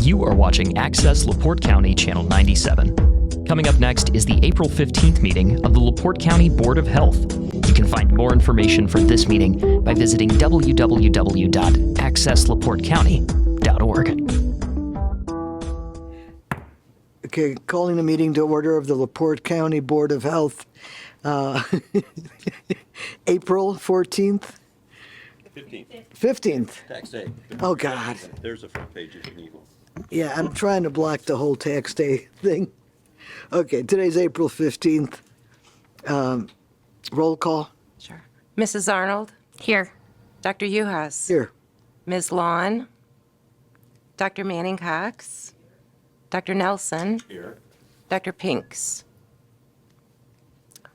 You are watching Access LaPorte County Channel 97. Coming up next is the April 15th meeting of the LaPorte County Board of Health. You can find more information for this meeting by visiting www.accesslaportecounty.org. Okay, calling the meeting to order of the LaPorte County Board of Health, April 14th? 15th. Tax day. Oh, God. There's a front page if you need one. Yeah, I'm trying to block the whole tax day thing. Okay, today's April 15th. Roll call. Sure. Mrs. Arnold? Here. Dr. Uhas? Here. Ms. Lawn? Dr. Manning Cox? Dr. Nelson? Here. Dr. Pinks?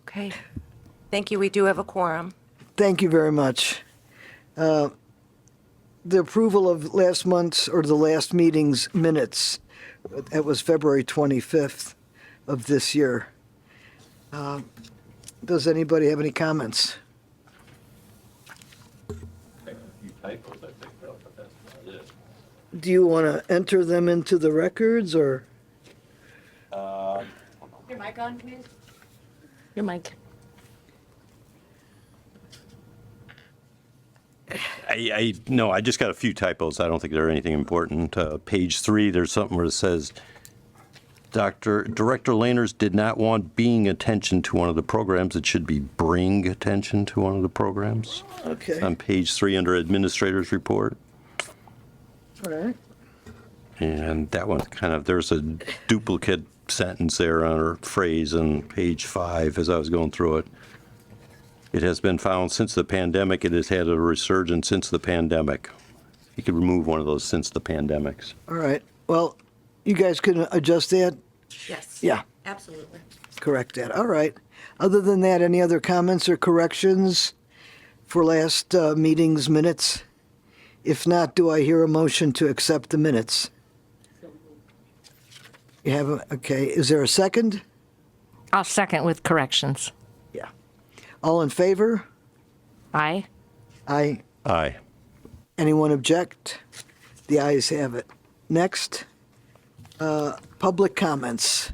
Okay. Thank you. We do have a quorum. Thank you very much. The approval of last month's or the last meeting's minutes, that was February 25th of this year. Does anybody have any comments? A few typos, I think, though, but that's about it. Do you want to enter them into the records or? Your mic on, please? Your mic. No, I just got a few typos. I don't think they're anything important. Page 3, there's something where it says, Director Laners did not want being attention to one of the programs. It should be bring attention to one of the programs. Okay. On page 3 under Administrator's Report. All right. And that one kind of, there's a duplicate sentence there on or phrase on page 5 as I was going through it. It has been found since the pandemic, it has had a resurgence since the pandemic. You could remove one of those since the pandemics. All right. Well, you guys can adjust that? Yes. Yeah. Absolutely. Correct that. All right. Other than that, any other comments or corrections for last meeting's minutes? If not, do I hear a motion to accept the minutes? You have a, okay. Is there a second? I'll second with corrections. Yeah. All in favor? Aye. Aye. Aye. Anyone object? The ayes have it. Next, public comments.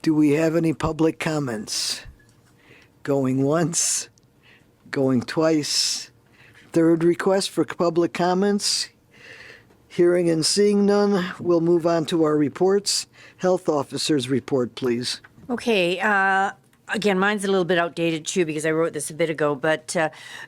Do we have any public comments? Going once, going twice. Third request for public comments. Hearing and seeing none, we'll move on to our reports. Health officer's report, please. Okay, again, mine's a little bit outdated too because I wrote this a bit ago, but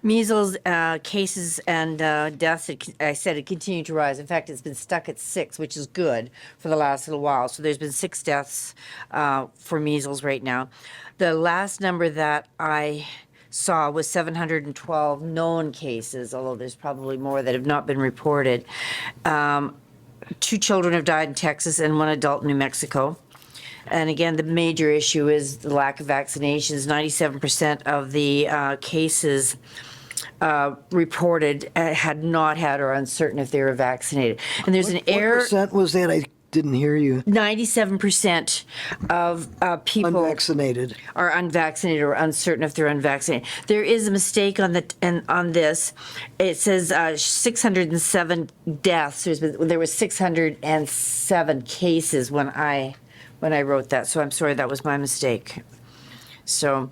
measles cases and deaths, I said it continued to rise. In fact, it's been stuck at 6, which is good for the last little while. So there's been 6 deaths for measles right now. The last number that I saw was 712 known cases, although there's probably more that have not been reported. 2 children have died in Texas and 1 adult in New Mexico. And again, the major issue is the lack of vaccinations. 97% of the cases reported had not had or uncertain if they were vaccinated. And there's an error. What percent was that? I didn't hear you. 97% of people Unvaccinated. are unvaccinated or uncertain if they're unvaccinated. There is a mistake on this. It says 607 deaths. There was 607 cases when I wrote that. So I'm sorry, that was my mistake. So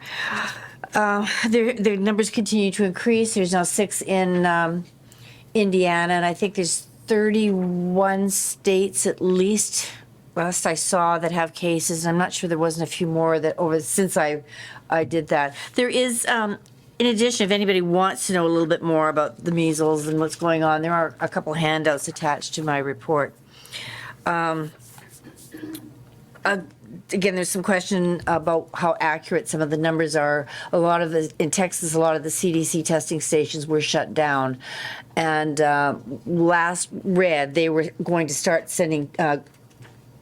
their numbers continue to increase. There's now 6 in Indiana, and I think there's 31 states at least, last I saw, that have cases. I'm not sure there wasn't a few more that since I did that. There is, in addition, if anybody wants to know a little bit more about the measles and what's going on, there are a couple handouts attached to my report. Again, there's some question about how accurate some of the numbers are. In Texas, a lot of the CDC testing stations were shut down. And last read, they were going to start sending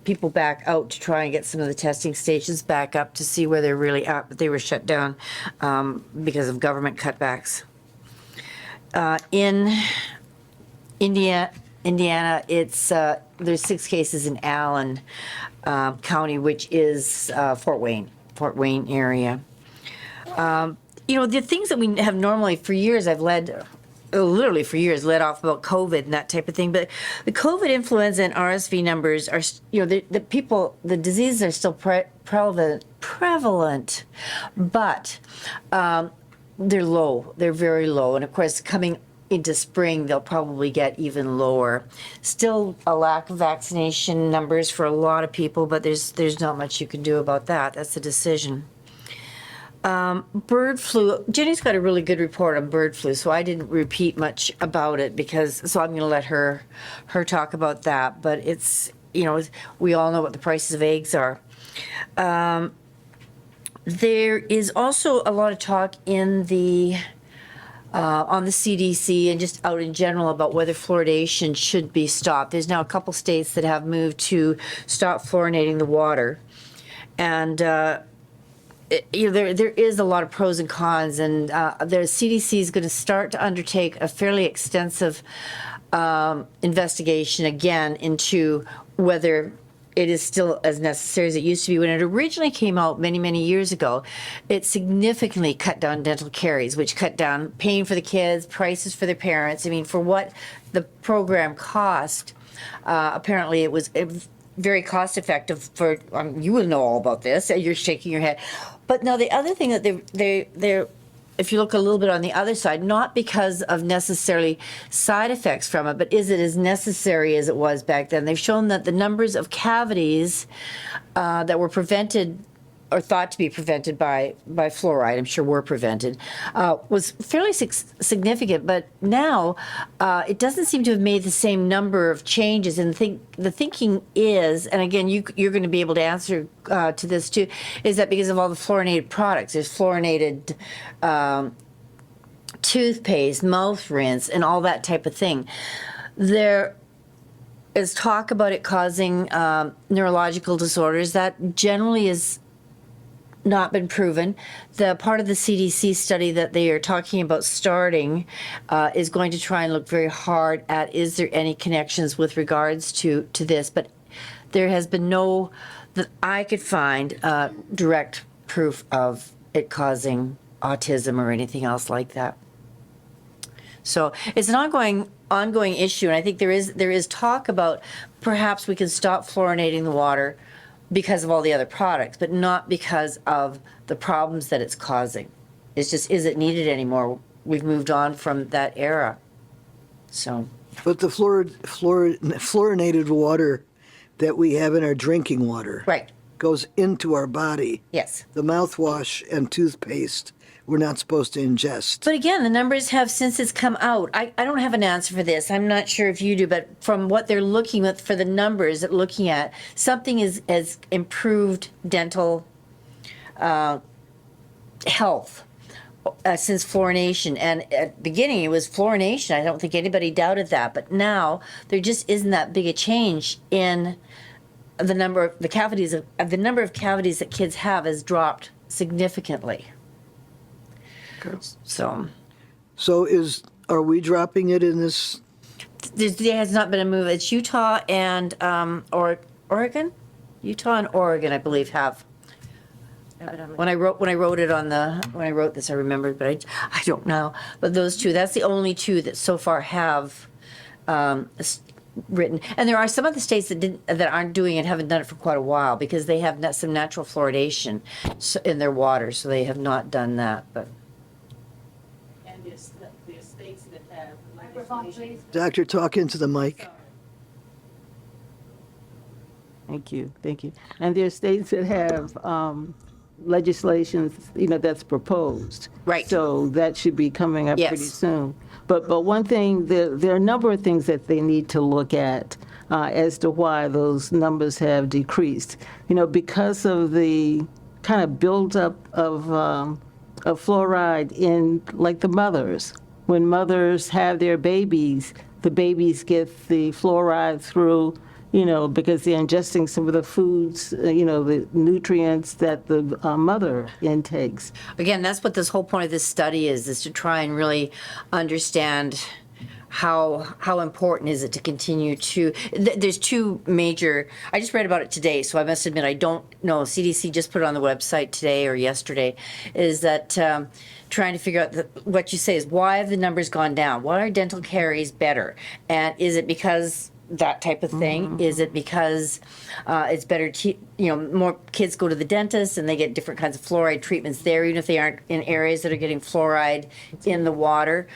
people back out to try and get some of the testing stations back up to see where they're really at, but they were shut down because of government cutbacks. In Indiana, it's there's 6 cases in Allen County, which is Fort Wayne area. The things that we have normally for years, I've led literally for years led off about COVID and that type of thing. But the COVID, influenza, and RSV numbers are, the diseases are still prevalent, but they're low. They're very low. And of course, coming into spring, they'll probably get even lower. Still a lack of vaccination numbers for a lot of people, but there's not much you can do about that. That's a decision. Bird flu. Jenny's got a really good report on bird flu, so I didn't repeat much about it so I'm going to let her talk about that. But it's, we all know what the prices of eggs are. There is also a lot of talk in on the CDC and just out in general about whether fluoridation should be stopped. There's now a couple states that have moved to stop fluorinating the water, and there is a lot of pros and cons, and the CDC is going to start to undertake a fairly extensive investigation again into whether it is still as necessary as it used to be. When it originally came out many, many years ago, it significantly cut down dental caries, which cut down pain for the kids, prices for their parents. I mean, for what the program cost, apparently it was very cost effective for, you will know all about this, you're shaking your head. But now the other thing that they're if you look a little bit on the other side, not because of necessarily side effects from it, but is it as necessary as it was back then? They've shown that the numbers of cavities that were prevented or thought to be prevented by fluoride, I'm sure were prevented, was fairly significant. But now it doesn't seem to have made the same number of changes. And the thinking is, and again, you're going to be able to answer to this too, is that because of all the fluorinated products, there's fluorinated toothpaste, mouth rinse, and all that type of thing. There is talk about it causing neurological disorders. That generally is not been proven. The part of the CDC study that they are talking about starting is going to try and look very hard at, is there any connections with regards to this? But there has been no, that I could find, direct proof of it causing autism or anything else like that. So it's an ongoing issue, and I think there is talk about perhaps we can stop fluorinating the water because of all the other products, but not because of the problems that it's causing. It's just, is it needed anymore? We've moved on from that era. So. But the fluorinated water that we have in our drinking water Right. goes into our body. Yes. The mouthwash and toothpaste we're not supposed to ingest. But again, the numbers have, since it's come out, I don't have an answer for this. I'm not sure if you do, but from what they're looking at for the numbers, looking at, something has improved dental health since fluorination. And at the beginning, it was fluorination. I don't think anybody doubted that. But now there just isn't that big a change in the number of the cavities. The number of cavities that kids have has dropped significantly. So are we dropping it in this? there has not been a move. It's Utah and Oregon. Utah and Oregon, I believe, have. When I wrote this, I remembered, but I don't know. But those two, that's the only two that so far have written. And there are some of the states that aren't doing it, haven't done it for quite a while, because they have some natural fluoridation in their water, so they have not done that. But there's states that have legislation. Doctor, talk into the mic. Thank you. And there are states that have legislation, that's proposed. Right. So that should be coming up Yes. pretty soon. But one thing, there are a number of things that they need to look at as to why those numbers have decreased. Because of the kind of buildup of fluoride in, like, the mothers. When mothers have their babies, the babies get the fluoride through, because they're ingesting some of the foods, the nutrients that the mother intakes. again, that's what this whole point of this study is to try and really understand how important is it to continue to, there's two major, I just read about it today, so I must admit, I don't know, CDC just put it on the website today or yesterday, is that trying to figure out, what you say is, why have the numbers gone down? Why are dental caries better? And is it because that type of thing? Is it because it's better to, more kids go to the dentist and they get different kinds of fluoride treatments there, even if they aren't in areas that are getting fluoride in the water?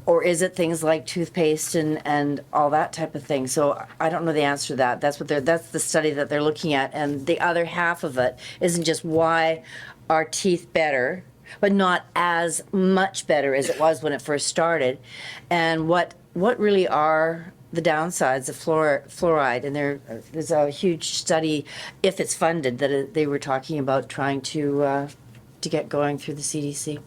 Or is it things like toothpaste and all that type of thing? So I don't know the answer to that. That's the study that they're looking at. And the other half of it isn't just why are teeth better, but not as much better as it was when it first started. And what really are the downsides of fluoride? And there's a huge study, if it's funded, that they were talking about trying to get going through the CDC.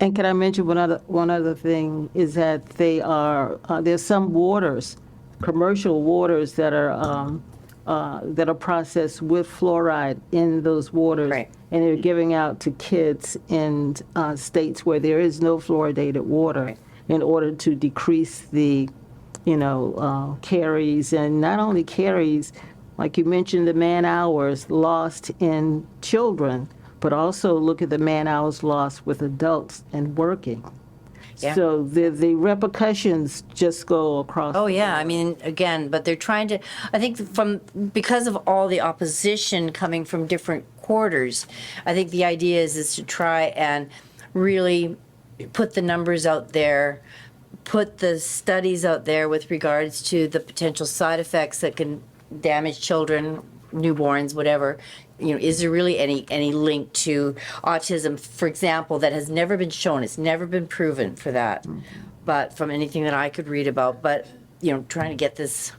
And can I mention one other thing is that there's some waters, commercial waters that are processed with fluoride in those waters. Right. And they're giving out to kids in states where there is no fluoridated water, Right. in order to decrease the, caries, and not only caries, like you mentioned, the man hours lost in children, but also look at the man hours lost with adults and working. Yeah. So the repercussions just go across. Oh, yeah, I mean, again, but they're trying to, I think because of all the opposition coming from different quarters, I think the idea is to try and really put the numbers out there, put the studies out there with regards to the potential side effects that can damage children, newborns, whatever. Is there really any link to autism, for example, that has never been shown? It's never been proven for that, but from anything that I could read about. But trying to get this.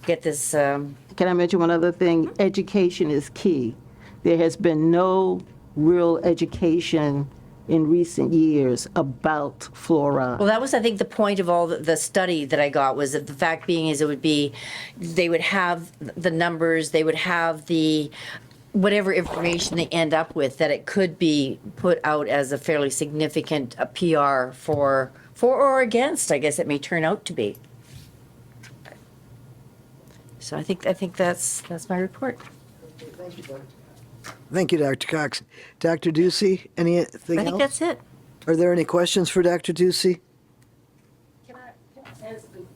Can I mention one other thing? Education is key. There has been no real education in recent years about fluoride. Well, that was, I think, the point of all the study that I got, was that the fact being is they would have the numbers, they would have the whatever information they end up with, that it could be put out as a fairly significant PR for or against, I guess it may turn out to be. So I think that's my report. Thank you, Dr. Cox. Dr. Ducey, anything else? I think that's it. Are there any questions for Dr. Ducey?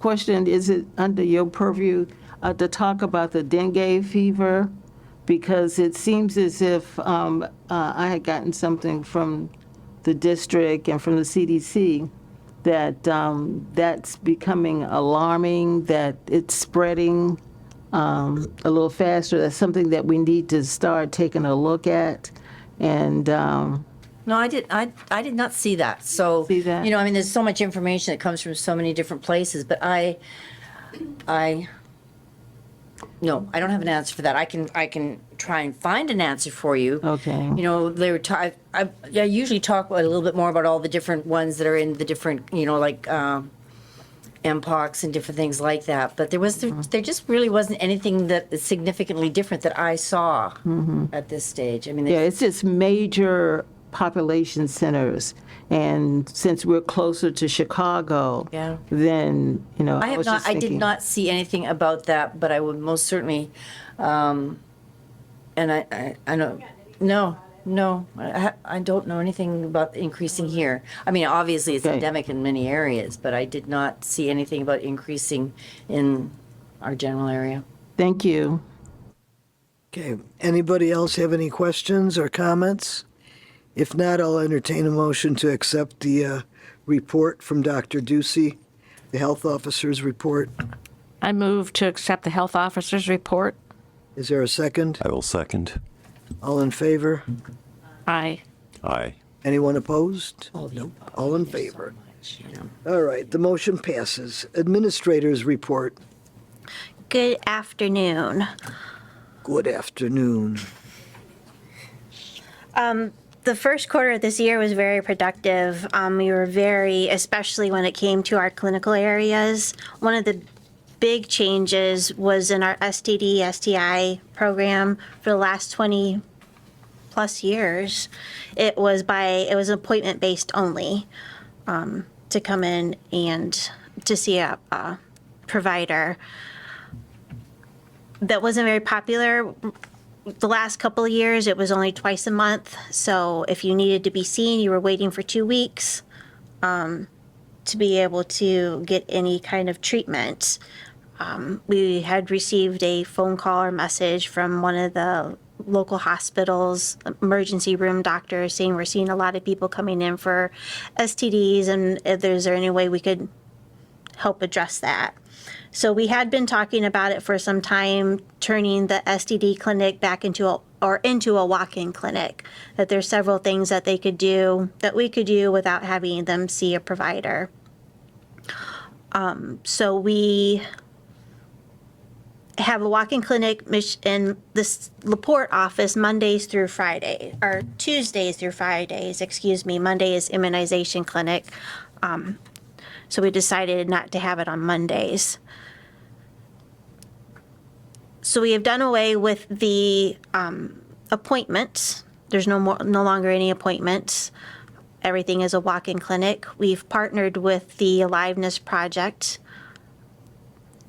Question, is it under your purview to talk about the dengue fever? Because it seems as if I had gotten something from the district and from the CDC that that's becoming alarming, that it's spreading a little faster. That's something that we need to start taking a look at. And No, I did not see that. So, See that? there's so much information that comes from so many different places, but no, I don't have an answer for that. I can try and find an answer for you. Okay. They were I usually talk a little bit more about all the different ones that are in the different, like Mpox and different things like that. But there just really wasn't anything that is significantly different that I saw at this stage. I mean, yeah, it's just major population centers. And since we're closer to Chicago, Yeah. then, I did not see anything about that, but I would most certainly, and I know, no, I don't know anything about increasing here. I mean, obviously it's Okay. endemic in many areas, but I did not see anything about increasing in our general area. Thank you. Okay, anybody else have any questions or comments? If not, I'll entertain a motion to accept the report from Dr. Ducey, the health officer's report. I move to accept the health officer's report. Is there a second? I will second. All in favor? Aye. Aye. Anyone opposed? Nope. All in favor. All right, the motion passes. Administrator's report. Good afternoon. Good afternoon. The first quarter of this year was very productive. We were especially when it came to our clinical areas. One of the big changes was in our STD, STI program. For the last 20+ plus years, it was appointment based only, to come in and to see a provider. That wasn't very popular. The last couple of years, it was only twice a month. So if you needed to be seen, you were waiting for 2 weeks to be able to get any kind of treatment. We had received a phone call or message from one of the local hospitals, emergency room doctors, saying we're seeing a lot of people coming in for STDs, and if there's any way we could help address that. So we had been talking about it for some time, turning the STD clinic back into a walk-in clinic, that there's several things that we could do without having them see a provider. So we have a walk-in clinic in this LaPorte office Mondays through Friday, or Tuesdays through Fridays, excuse me. Monday is immunization clinic. So we decided not to have it on Mondays. So we have done away with the appointments. There's no longer any appointments. Everything is a walk-in clinic. We've partnered with the Aliveness Project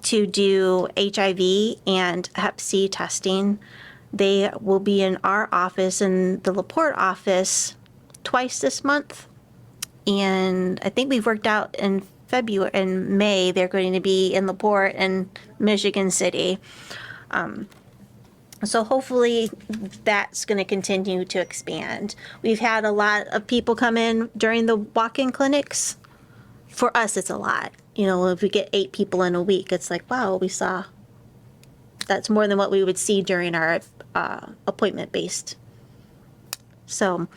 to do HIV and Hep C testing. They will be in our office, in the LaPorte office, twice this month. And I think we've worked out in May, they're going to be in LaPorte and Michigan City. So hopefully that's going to continue to expand. We've had a lot of people come in during the walk-in clinics. For us, it's a lot. You know, if we get 8 people in a week, it's like, wow, that's more than what we would see during our appointment-based. So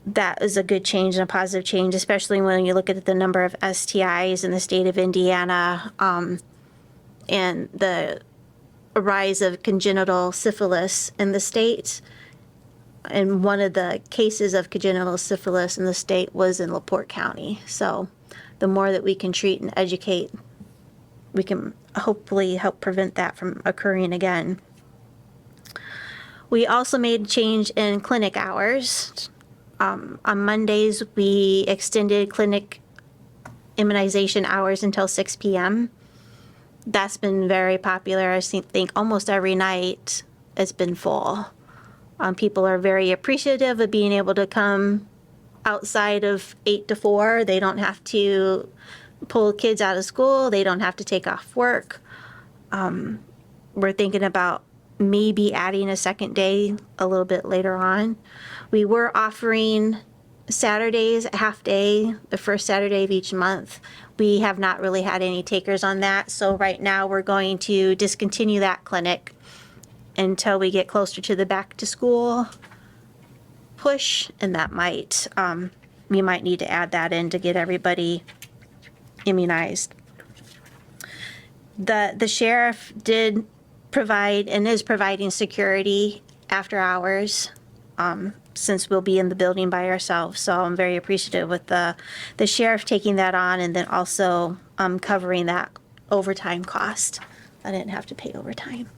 that is a good change and a positive change, especially when you look at the number of STIs in the state of Indiana, and the rise of congenital syphilis in the state. And one of the cases of congenital syphilis in the state was in LaPorte County. So the more that we can treat and educate, we can hopefully help prevent that from occurring again. We also made a change in clinic hours. On Mondays, we extended clinic immunization hours until 6 p.m. That's been very popular. I think almost every night it's been full. People are very appreciative of being able to come outside of 8 to 4. They don't have to pull kids out of school. They don't have to take off work. We're thinking about maybe adding a second day a little bit later on. We were offering Saturdays, a half day, the first Saturday of each month. We have not really had any takers on that. So right now we're going to discontinue that clinic until we get closer to the back to school push. And that we might need to add that in to get everybody immunized. The sheriff did provide and is providing security after hours, since we'll be in the building by ourselves. So I'm very appreciative with the sheriff taking that on, and then also covering that overtime cost. I didn't have to pay overtime.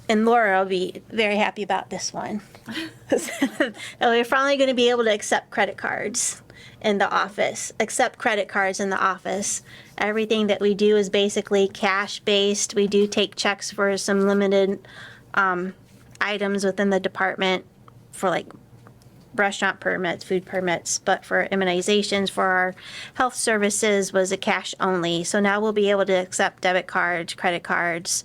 And Laura will be very happy about this one. We're finally going to be able to accept credit cards in the office, Everything that we do is basically cash-based. We do take checks for some limited items within the department for like restaurant permits, food permits, but for immunizations, for our health services was a cash only. So now we'll be able to accept debit cards, credit cards.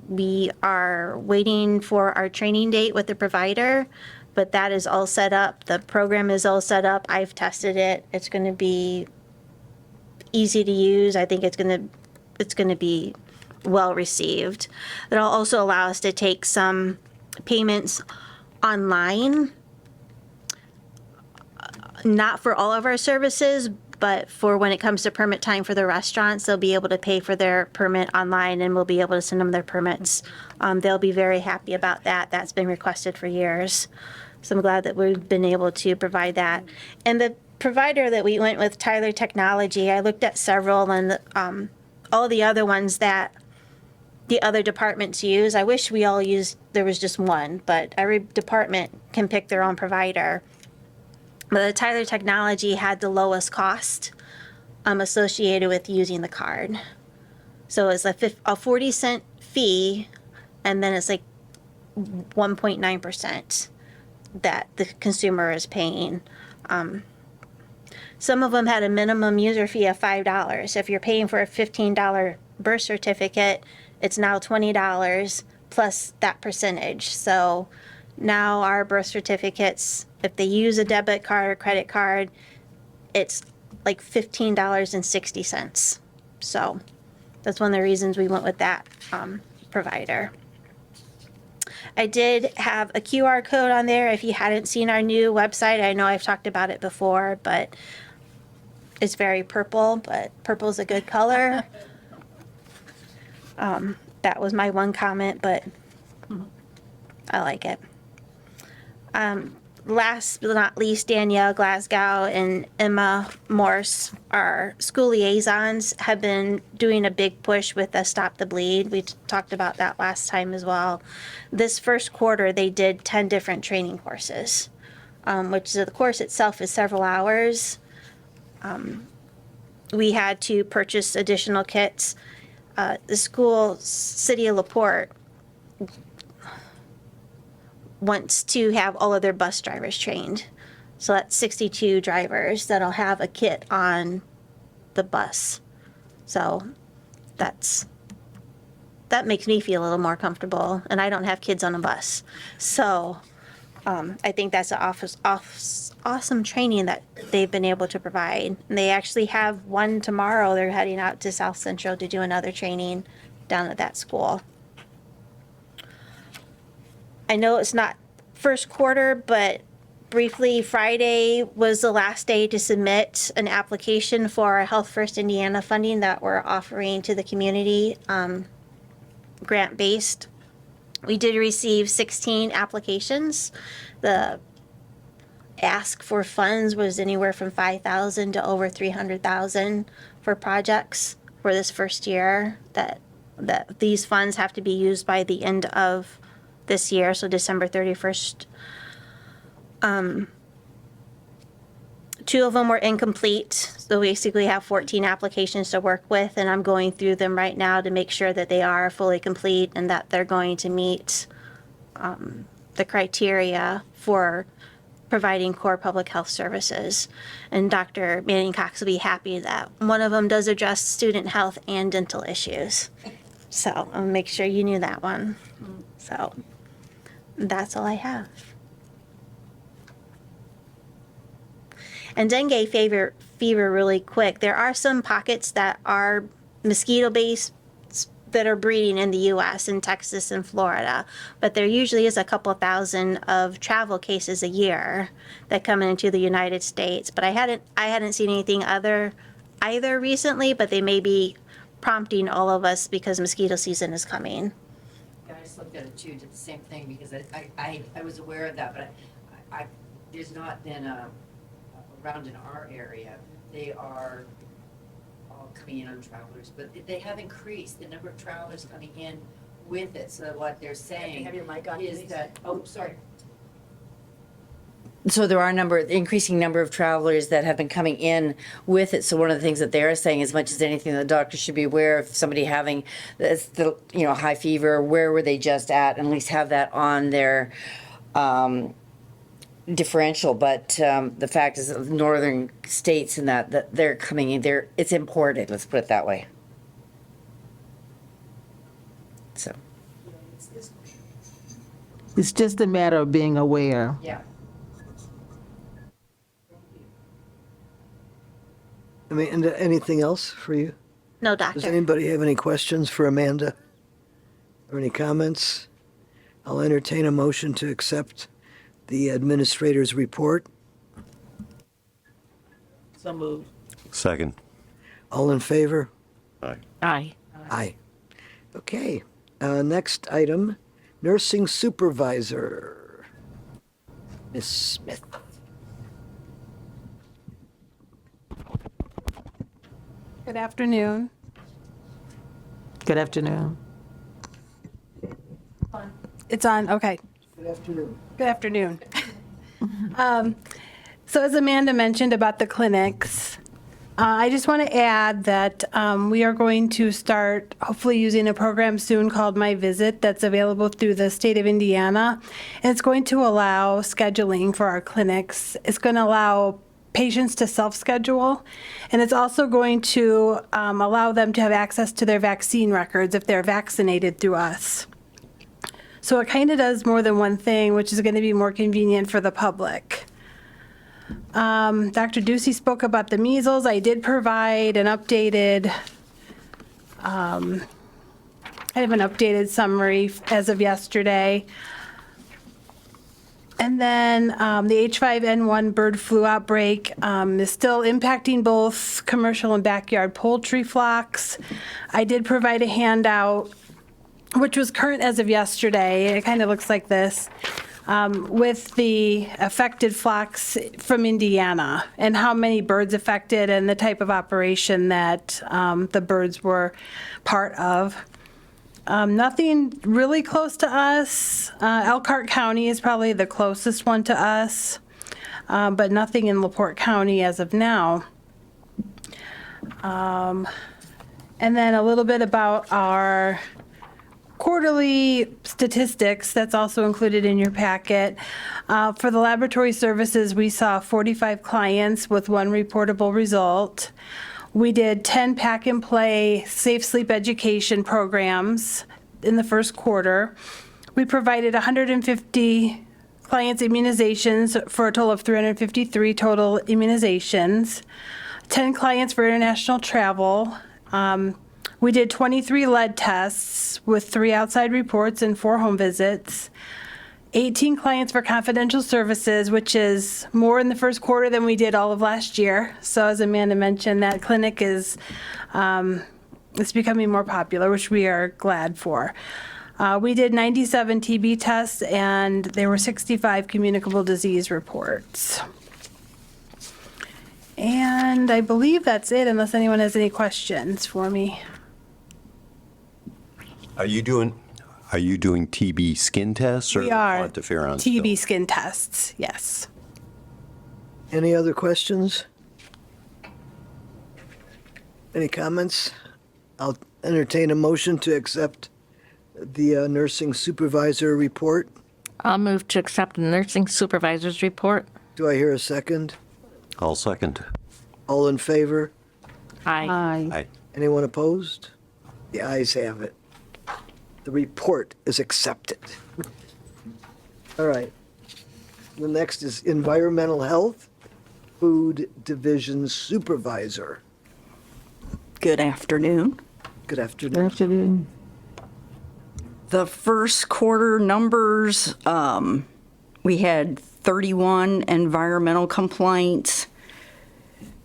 We are waiting for our training date with the provider, but that is all set up. The program is all set up. I've tested it. It's going to be easy to use. I think it's going to be well received. It'll also allow us to take some payments online, not for all of our services, but for when it comes to permit time for the restaurants, they'll be able to pay for their permit online, and we'll be able to send them their permits. They'll be very happy about that. That's been requested for years. So I'm glad that we've been able to provide that. And the provider that we went with, Tyler Technology, I looked at several, and all the other ones that the other departments use. I wish we all used, there was just one, but every department can pick their own provider. But the Tyler Technology had the lowest cost associated with using the card. So it's a 40-cent fee, and then it's like 1.9% that the consumer is paying. Some of them had a minimum user fee of $5. If you're paying for a $15 birth certificate, it's now $20 plus that percentage. So now our birth certificates, if they use a debit card or credit card, it's like $15.60. So that's one of the reasons we went with that provider. I did have a QR code on there. If you hadn't seen our new website, I know I've talked about it before, but it's very purple, but purple's a good color. That was my one comment, but I like it. Last but not least, Danielle Glasgow and Emma Morse, our school liaisons, have been doing a big push with the Stop the Bleed. We talked about that last time as well. This first quarter, they did 10 different training courses, which the course itself is several hours. We had to purchase additional kits. The school, City of LaPorte, wants to have all of their bus drivers trained. So that's 62 drivers that'll have a kit on the bus. So that makes me feel a little more comfortable, and I don't have kids on a bus. So I think that's an awesome training that they've been able to provide. And they actually have one tomorrow. They're heading out to South Central to do another training down at that school. I know it's not first quarter, but briefly, Friday was the last day to submit an application for our Health First Indiana funding that we're offering to the community, grant-based. We did receive 16 applications. The ask for funds was anywhere from $5,000 to over $300,000 for projects for this first year. That these funds have to be used by the end of this year, so December 31st. 2 of them were incomplete, so we basically have 14 applications to work with, and I'm going through them right now to make sure that they are fully complete and that they're going to meet the criteria for providing core public health services. And Dr. Manning Cox will be happy that one of them does address student health and dental issues. So I'll make sure you knew that one. So that's all I have. And dengue fever really quick. There are some pockets that are mosquito-based that are breeding in the U.S. in Texas and Florida, but there usually is a couple thousand of travel cases a year that come into the United States. But I hadn't seen anything either recently, but they may be prompting all of us because mosquito season is coming. Yeah, I just looked at it too, did the same thing, because I was aware of that, but there's not been around in our area. They are all coming in on travelers, but they have increased the number of travelers coming in with it. So what they're saying is that, oh, sorry. So there are increasing number of travelers that have been coming in with it. So one of the things that they're saying, as much as anything, the doctor should be aware of somebody having the high fever, where were they just at, and at least have that on their differential. But the fact is, northern states and that they're coming in, it's imported. Let's put it that way. So It's just a matter of being aware. yeah. Amanda, anything else for you? No, Does doctor. anybody have any questions for Amanda? Or any comments? I'll entertain a motion to accept the administrator's report. So moved. Second. All in favor? Aye. Aye. Aye. Okay, next item, nursing supervisor. Ms. Smith. Good afternoon. Good afternoon. It's on, okay. Good afternoon. Good afternoon. So as Amanda mentioned about the clinics, I just want to add that we are going to start hopefully using a program soon called My Visit that's available through the state of Indiana. And it's going to allow scheduling for our clinics. It's going to allow patients to self-schedule, and it's also going to allow them to have access to their vaccine records if they're vaccinated through us. So it kind of does more than one thing, which is going to be more convenient for the public. Dr. Ducey spoke about the measles. I did provide an updated, I have an updated summary as of yesterday. And then the H5N1 bird flu outbreak is still impacting both commercial and backyard poultry flocks. I did provide a handout, which was current as of yesterday. It kind of looks like this, with the affected flocks from Indiana and how many birds affected and the type of operation that the birds were part of. Nothing really close to us. Elkhart County is probably the closest one to us, but nothing in LaPorte County as of now. And then a little bit about our quarterly statistics that's also included in your packet. For the laboratory services, we saw 45 clients with 1 reportable result. We did 10 pack and play safe sleep education programs in the first quarter. We provided 150 clients immunizations for a total of 353 total immunizations, 10 clients for international travel. We did 23 lead tests with 3 outside reports and 4 home visits. 18 clients for confidential services, which is more in the first quarter than we did all of last year. So as Amanda mentioned, that clinic is it's becoming more popular, which we are glad for. We did 97 TB tests, and there were 65 communicable disease reports. And I believe that's it, unless anyone has any questions for me. Are you doing TB skin tests or We are quantiferon TB still? skin tests, yes. Any other questions? Any comments? I'll entertain a motion to accept the nursing supervisor report. I'll move to accept the nursing supervisor's report. Do I hear a second? I'll second. All in favor? Aye. Aye. Aye. Anyone opposed? The ayes have it. The report is accepted. All right. The next is Environmental Health Food Division Supervisor. Good afternoon. Good afternoon. Afternoon. The first quarter numbers, we had 31 environmental complaints,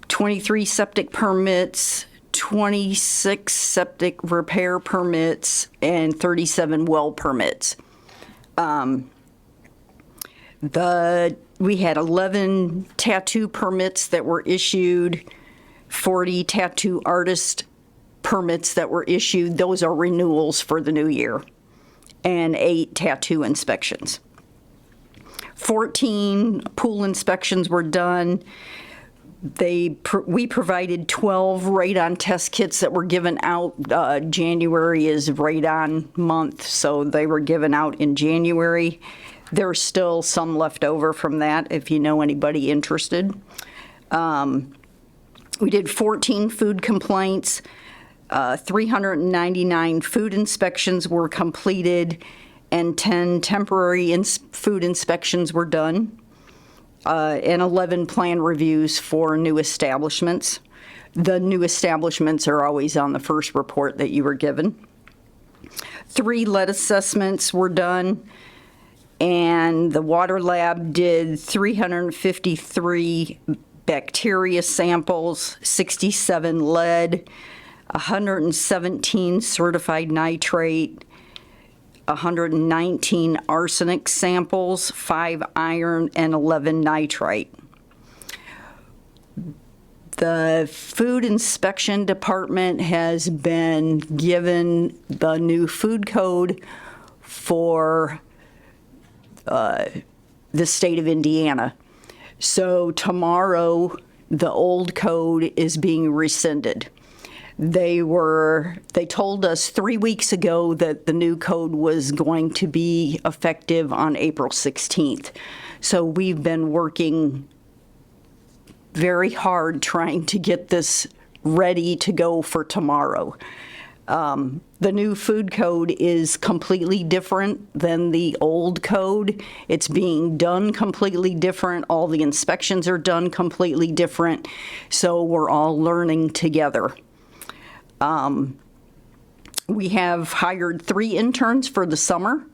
23 septic permits, 26 septic repair permits, and 37 well permits. We had 11 tattoo permits that were issued, 40 tattoo artist permits that were issued. Those are renewals for the new year, and 8 tattoo inspections. 14 pool inspections were done. We provided 12 radon test kits that were given out. January is radon month, so they were given out in January. There's still some left over from that if you know anybody interested. We did 14 food complaints. 399 food inspections were completed, and 10 temporary food inspections were done, and 11 plan reviews for new establishments. The new establishments are always on the first report that you were given. 3 lead assessments were done, and the water lab did 353 bacteria samples, 67 lead, 117 certified nitrate, 119 arsenic samples, 5 iron, and 11 nitrite. The food inspection department has been given the new food code for the state of Indiana. So tomorrow, the old code is being rescinded. They told us 3 weeks ago that the new code was going to be effective on April 16th. So we've been working very hard trying to get this ready to go for tomorrow. The new food code is completely different than the old code. It's being done completely different. All the inspections are done completely different. So we're all learning together. We have hired 3 interns for the summer.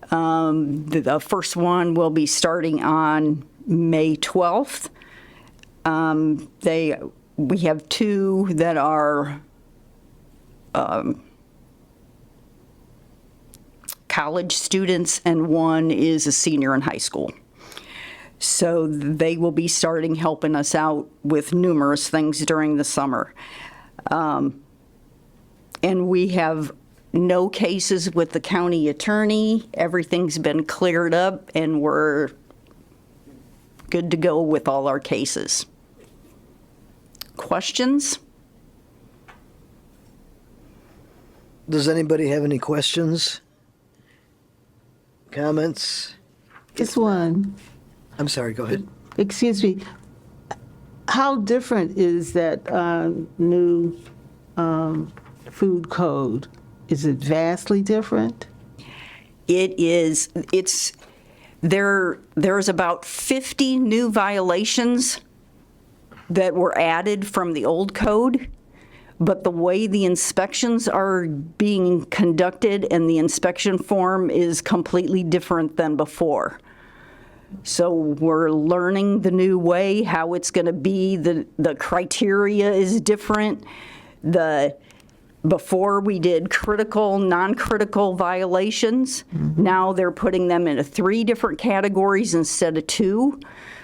The first one will be starting on May 12th. We have 2 that are college students, and 1 is a senior in high school. So they will be starting helping us out with numerous things during the summer. And we have no cases with the county attorney. Everything's been cleared up, and we're good to go with all our cases. Questions? Does anybody have any questions? Comments? Just one. I'm sorry, go ahead. Excuse me. How different is that new food code? Is it vastly different? It is. There's about 50 new violations that were added from the old code, but the way the inspections are being conducted and the inspection form is completely different than before. So we're learning the new way, how it's going to be. The criteria is different. Before we did critical, non-critical violations. Now they're putting them into 3 different categories instead of 2.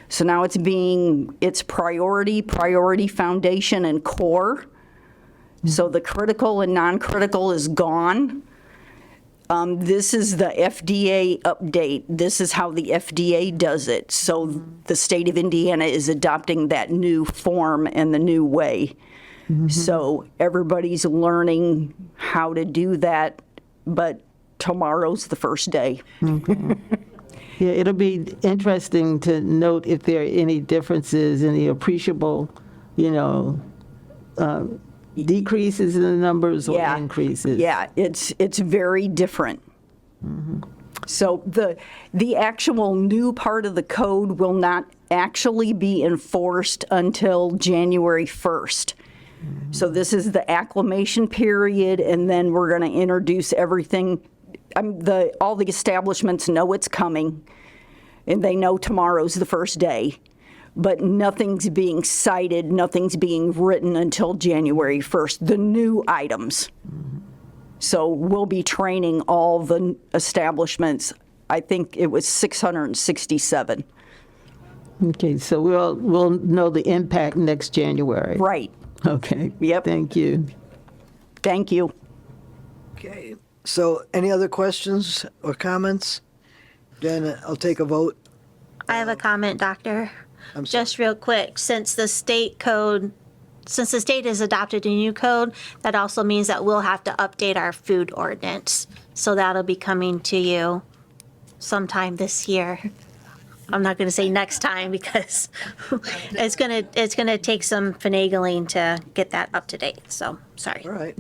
So now it's priority, foundation, and core. So the critical and non-critical is gone. This is the FDA update. This is how the FDA does it. So the state of Indiana is adopting that new form and the new way. So everybody's learning how to do that, but tomorrow's the first day. Okay. Yeah, it'll be interesting to note if there are any differences, any appreciable, decreases in the numbers or increases. Yeah, it's very different. So the actual new part of the code will not actually be enforced until January 1st. So this is the acclimation period, and then we're going to introduce everything. All the establishments know it's coming, and they know tomorrow's the first day, but nothing's being cited, nothing's being written until January 1st, the new items. So we'll be training all the establishments. I think it was 667. Okay, so we'll know the impact next January. Right. Okay. Yep. Thank you. Thank you. Okay, so any other questions or comments? Then I'll take a vote. I have a comment, Doctor. I'm sorry. Just real quick, since the state has adopted a new code, that also means that we'll have to update our food ordinance. So that'll be coming to you sometime this year. I'm not gonna say next time because it's gonna take some finagling to get that up to date, so, sorry. All right.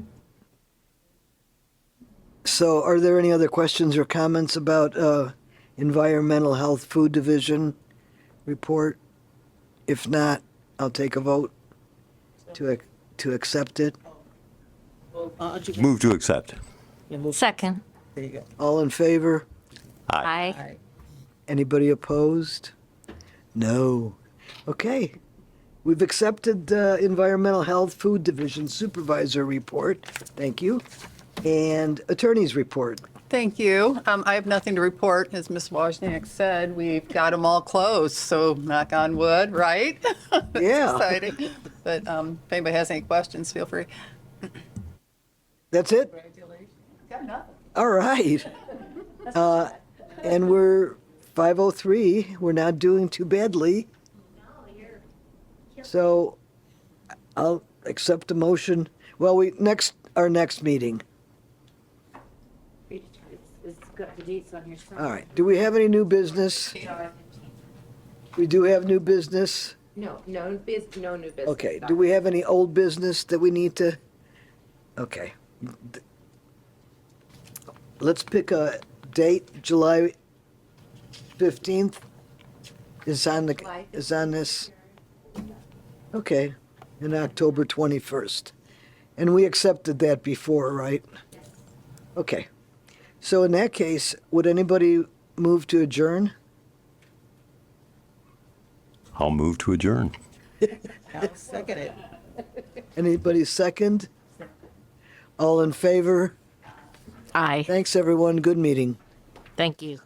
So are there any other questions or comments about Environmental Health Food Division report? If not, I'll take a vote to accept it. Move to accept. Second. All in favor? Aye. Anybody opposed? No. Okay. We've accepted the Environmental Health Food Division Supervisor report. Thank you. And Attorney's report. Thank you. I have nothing to report. As Ms. Wozniak said, we've got them all closed, so knock on wood, right? That's Yeah. exciting. But if anybody has any questions, feel free. That's it? Got nothing. All right. And we're 5:03. We're not doing too badly. So I'll accept a motion. Well, our next meeting. All right. Do we have any new business? We do have new business. No new business. Okay. Do we have any old business that we need to? Okay. Let's pick a date. July 15th is on this. Okay. And October 21st. And we accepted that before, right? Okay. So in that case, would anybody move to adjourn? I'll move to adjourn. Anybody second? All in favor? Aye. Thanks, everyone. Good meeting. Thank you.